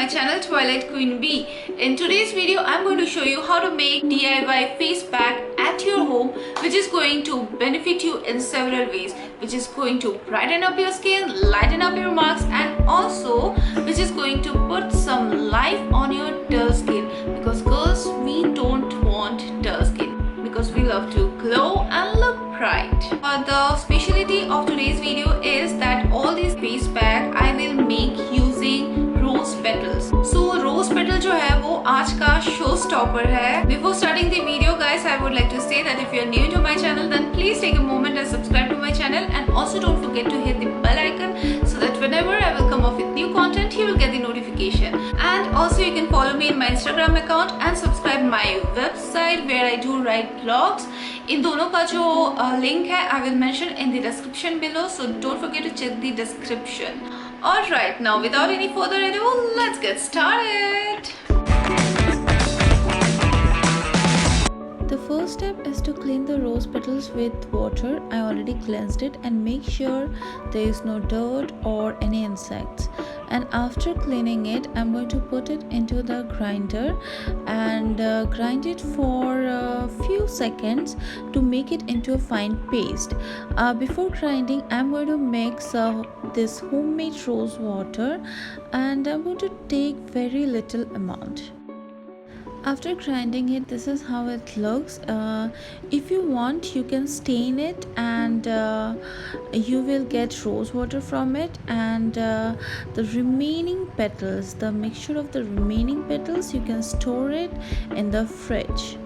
my channel Twilight Queen Bee. In today's video, I'm going to show you how to make DIY face pack at your home, which is going to benefit you in several ways, which is going to brighten up your skin, lighten up your marks, and also which is going to put some life on your dull skin, because girls, we don't want dull skin because we love to glow and look bright. The specialty of today's video is that all these face pack I will make using rose petals. So rose petal जो है वो आज का show stopper है. Before starting the video, guys, I would like to say that if you are new to my channel, then please take a moment and subscribe to my channel, and also don't forget to hit the bell icon so that whenever I will come up with new content, you will get the notification. And also you can follow me in my Instagram account and subscribe my website where I do write blogs. इन दोनों का जो link है I will mention in the description below, so don't forget to check the description. Alright, now without any further ado, let's get started. The first step is to clean the rose petals with water. I already cleansed it, and make sure there is no dirt or any insects. And after cleaning it, I'm going to put it into the grinder and grind it for a few seconds to make it into a fine paste. Before grinding, I'm going to mix this homemade rose water, and I'm going to take very little amount. After grinding it, this is how it looks. If you want, you can stain it, and you will get rose water from it, and the remaining petals, the mixture of the remaining petals, you can store it in the fridge.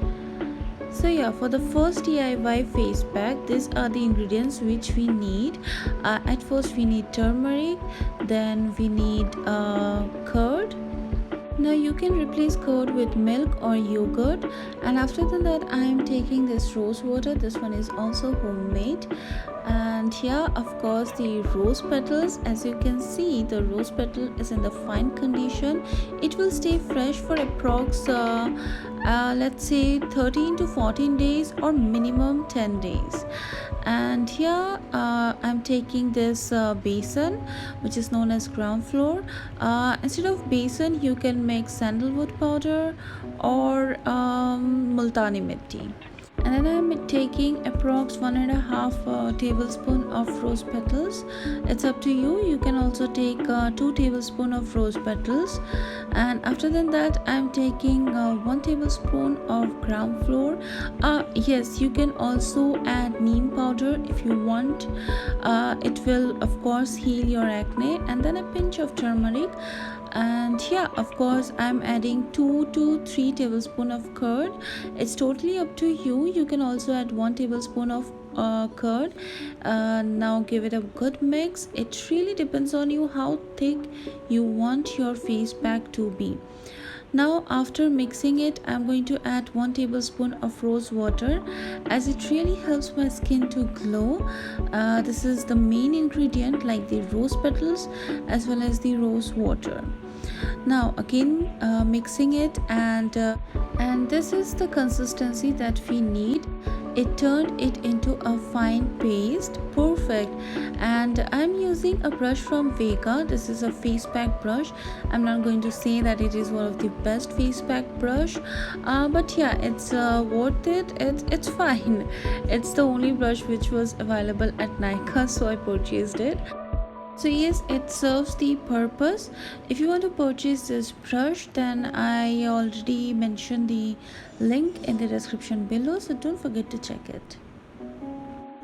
So yeah, for the first DIY face pack, these are the ingredients which we need. At first we need turmeric, then we need curd. Now you can replace curd with milk or yogurt, and after that I am taking this rose water. This one is also homemade, and here of course the rose petals. As you can see, the rose petal is in the fine condition. It will stay fresh for approx let's say 13 to 14 days or minimum 10 days. And here I'm taking this basin, which is known as ground floor. Instead of basin, you can make sandalwood powder or multani mitti. And then I'm taking approx 1.5 tablespoon of rose petals. It's up to you. You can also take 2 tablespoon of rose petals. And after that I'm taking 1 tablespoon of ground floor. Yes, you can also add neem powder if you want. It will of course heal your acne. And then a pinch of turmeric. And yeah, of course I'm adding 2 to 3 tablespoon of curd. It's totally up to you. You can also add 1 tablespoon of curd. Now give it a good mix. It really depends on you how thick you want your face pack to be. Now after mixing it, I'm going to add 1 tablespoon of rose water, as it really helps my skin to glow. This is the main ingredient, like the rose petals as well as the rose water. Now again mixing it, and this is the consistency that we need. It turned it into a fine paste. Perfect. And I'm using a brush from Vega. This is a face pack brush. I'm not going to say that it is one of the best face pack brush, but yeah, it's worth it. It's fine. It's the only brush which was available at Nykaa, so I purchased it. So yes, it serves the purpose. If you want to purchase this brush, then I already mentioned the link in the description below, so don't forget to check it.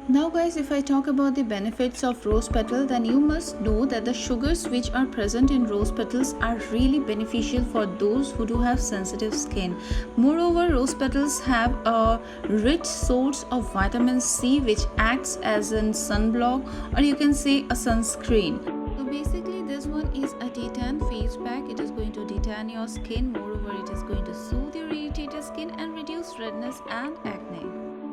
Now guys, if I talk about the benefits of rose petal, then you must know that the sugars which are present in rose petals are really beneficial for those who do have sensitive skin. Moreover, rose petals have a rich source of vitamin C, which acts as a sunblock, or you can say a sunscreen. So basically this one is a detan face pack. It is going to detan your skin. Moreover, it is going to soothe your irritated skin and reduce redness and acne.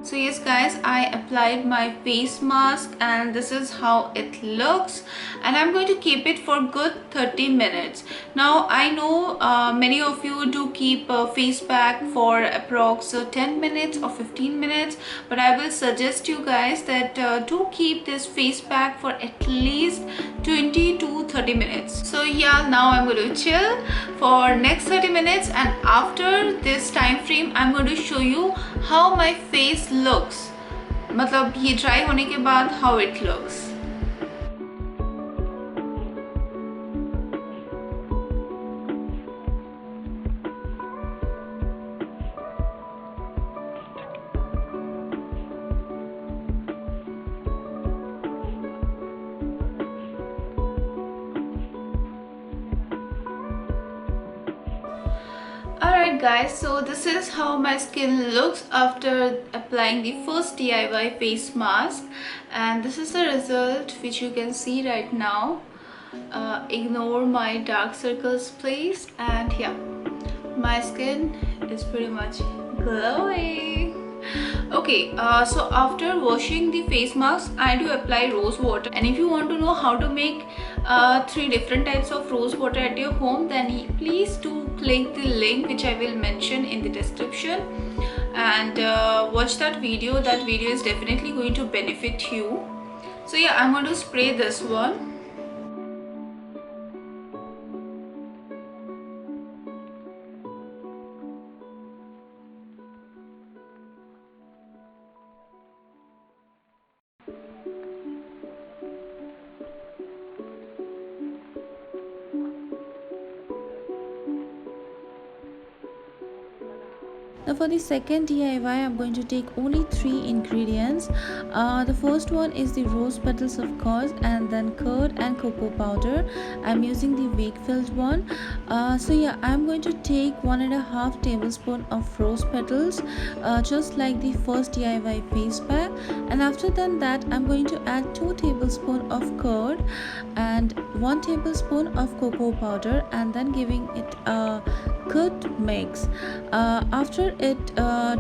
So yes guys, I applied my face mask and this is how it looks, and I'm going to keep it for good 30 minutes. Now I know many of you do keep a face pack for approx 10 minutes or 15 minutes, but I will suggest you guys that do keep this face pack for at least 20 to 30 minutes. So yeah, now I'm going to chill for next 30 minutes, and after this time frame I'm going to show you how my face looks, मतलब ये dry होने के बाद how it looks. Alright guys, so this is how my skin looks after applying the first DIY face mask, and this is the result which you can see right now. Ignore my dark circles please, and yeah, my skin is pretty much glowing. Okay, so after washing the face mask I do apply rose water, and if you want to know how to make 3 different types of rose water at your home, then please do click the link which I will mention in the description and watch that video. That video is definitely going to benefit you. So yeah, I'm going to spray this one. Now for the second DIY, I'm going to take only 3 ingredients. The first one is the rose petals, of course, and then curd and cocoa powder. I'm using the Wakefield one. So yeah, I'm going to take 1.5 tablespoon of rose petals, just like the first DIY face pack. And after that, I'm going to add 2 tablespoons of curd and 1 tablespoon of cocoa powder, and then giving it a good mix. After it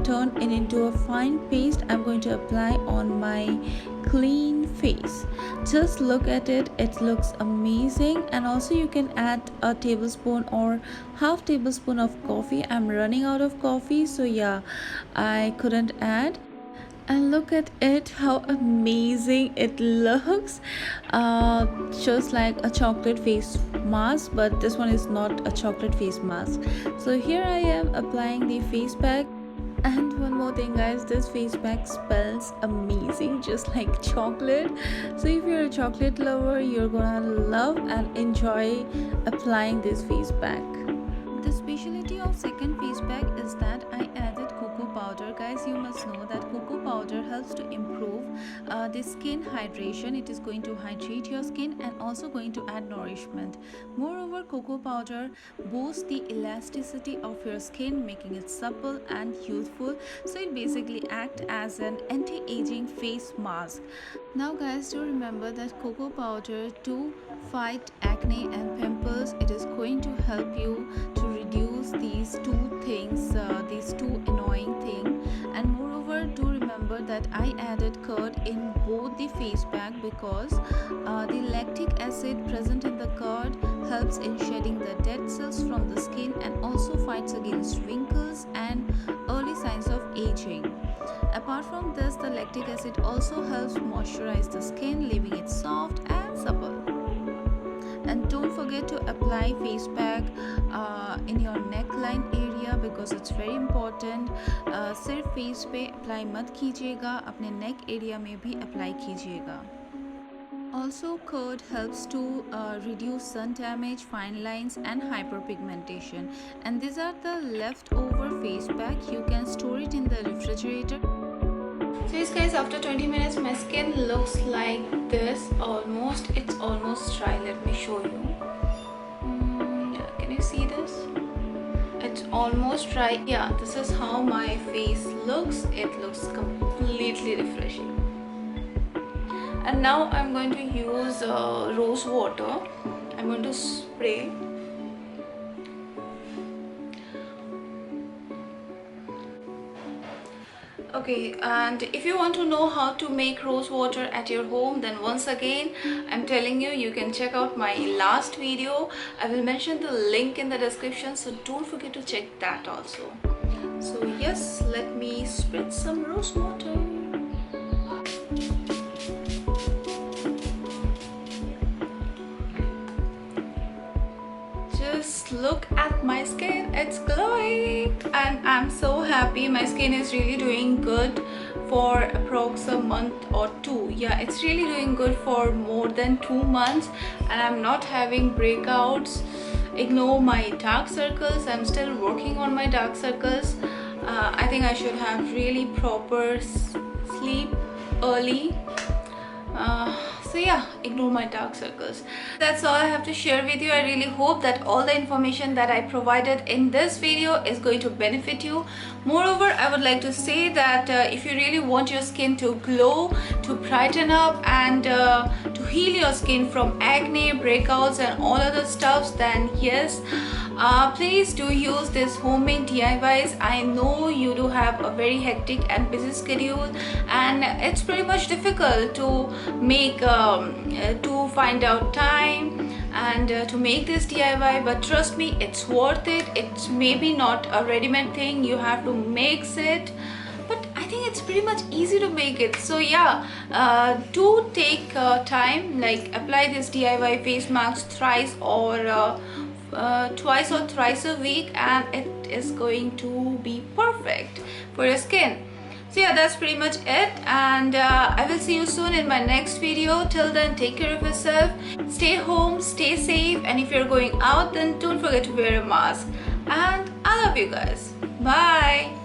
turned into a fine paste, I'm going to apply on my clean face. Just look at it, it looks amazing. And also you can add a tablespoon or half tablespoon of coffee. I'm running out of coffee, so yeah, I couldn't add. And look at it, how amazing it looks. Just like a chocolate face mask, but this one is not a chocolate face mask. So here I am applying the face pack. And one more thing guys, this face pack smells amazing, just like chocolate. So if you're a chocolate lover, you're gonna love and enjoy applying this face pack. The specialty of second face pack is that I added cocoa powder. Guys, you must know that cocoa powder helps to improve the skin hydration. It is going to hydrate your skin and also going to add nourishment. Moreover, cocoa powder boosts the elasticity of your skin, making it supple and youthful. So it basically acts as an anti-aging face mask. Now guys, do remember that cocoa powder to fight acne and pimples. It is going to help you to reduce these two things, these two annoying things. And moreover, do remember that I added curd in both the face pack because the lactic acid present in the curd helps in shedding the dead cells from the skin and also fights against wrinkles and early signs of aging. Apart from this, the lactic acid also helps moisturize the skin, leaving it soft and supple. And don't forget to apply face pack in your neckline area because it's very important. सिर्फ face पे apply मत कीजिएगा, अपने neck area में भी apply कीजिएगा. Also, curd helps to reduce sun damage, fine lines and hyperpigmentation. And these are the leftover face pack. You can store it in the refrigerator. So yes guys, after 20 minutes my skin looks like this almost. It's almost dry. Let me show you. Yeah, can you see this? It's almost dry. Yeah, this is how my face looks. It looks completely refreshing. And now I'm going to use rose water. I'm going to spray. Okay, and if you want to know how to make rose water at your home, then once again I'm telling you, you can check out my last video. I will mention the link in the description, so don't forget to check that also. So yes, let me spread some rose water. Just look at my skin, it's glowing and I'm so happy. My skin is really doing good for approx a month or two. Yeah, it's really doing good for more than 2 months and I'm not having breakouts. Ignore my dark circles, I'm still working on my dark circles. I think I should have really proper sleep early. So yeah, ignore my dark circles. That's all I have to share with you. I really hope that all the information that I provided in this video is going to benefit you. Moreover, I would like to say that if you really want your skin to glow, to brighten up and to heal your skin from acne, breakouts and all other stuffs, then yes, please do use this homemade DIYs. I know you do have a very hectic and busy schedule and it's pretty much difficult to make to find out time and to make this DIY, but trust me, it's worth it. It's maybe not a ready-made thing, you have to mix it, but I think it's pretty much easy to make it. So yeah, do take time, like apply this DIY face mask thrice or twice or thrice a week and it is going to be perfect for your skin. So yeah, that's pretty much it and I will see you soon in my next video. Till then, take care of yourself, stay home, stay safe, and if you're going out then don't forget to wear a mask, and I love you guys. Bye.